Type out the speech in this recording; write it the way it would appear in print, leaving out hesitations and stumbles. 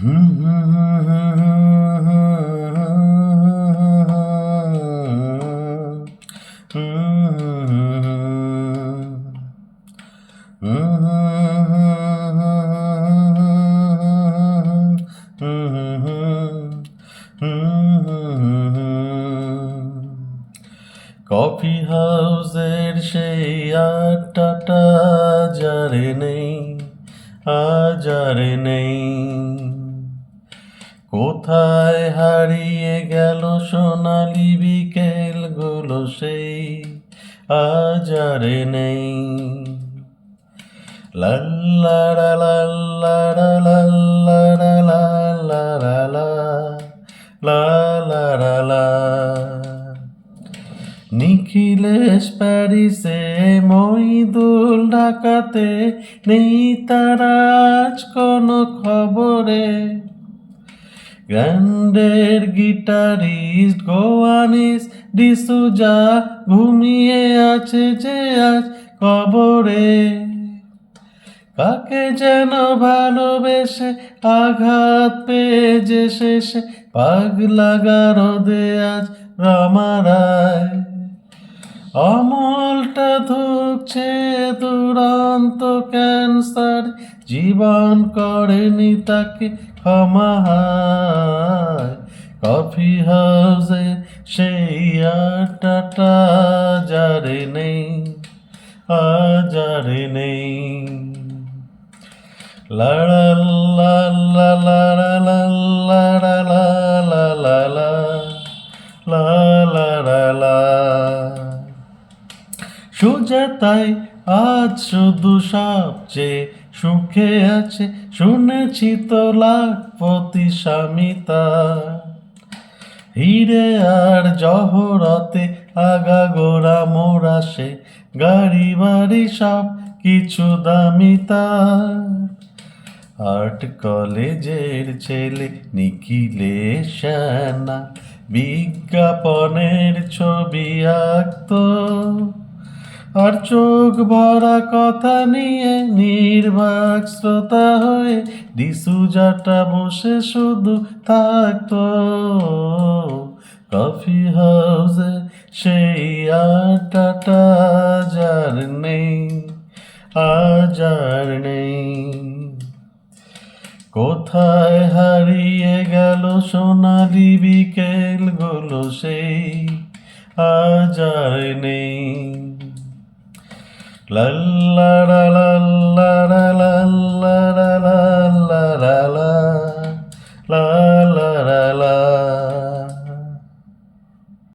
Coffee হাউসের সেই আড্ডাটা যারে নেই, আজারে নেই। কোথায় হারিয়ে গেল সোনালি বিকেলগুলো সেই আজারে নেই। লাল্লারা লাল্লারা লাল্লারা লাল্লারা লাল্লারা লা। নিখিলেশ প্যারিসে, মহিদুল ঢাকাতে, নেই তারা আজ কোনো খবরে। গ্র্যান্ডের গিটারিস্ট গোয়ানিস ডিসুজা ঘুমিয়ে আছে যে আজ কবরে। কাকে যেন ভালোবেসে আঘাত পেয়ে যে শেষে পাগলা গারদে আজ রমারায়। অমলটা ধুকছে দুরন্ত ক্যান্সার, জীবন করেনি তাকে ক্ষমাহায়। কফি হাউসে সেই আড্ডাটা যারে নেই, আজারে নেই। লাড়া লা লা লাড়া লা লাড়া লা লা লা লা লা লা লা। সুজাতাই আজ শুধু সবচেয়ে সুখে আছে, শুনেছি তো লাখপতি স্বামী তার। হিরে আর জহরতে আগাগোড়া মোরা সে, গাড়ি বাড়ি সব কিছু দামি তার। আর্ট কলেজের ছেলে নিখিলেশ সেনা বিজ্ঞাপনের ছবি আঁকতো, আর চোখ ভরা কথা নিয়ে নির্বাক শ্রোতা হয়ে ডিসুজাটা বসে শুধু থাকতো। কফি হাউসে সেই আড্ডাটা যার নেই, আজার নেই। কোথায় হারিয়ে গেল সোনালি বিকেলগুলো সেই আজার নেই। লাল্লারা লাল্লারা লাল্লারা লাল্লারা লা লাল্লারা লা।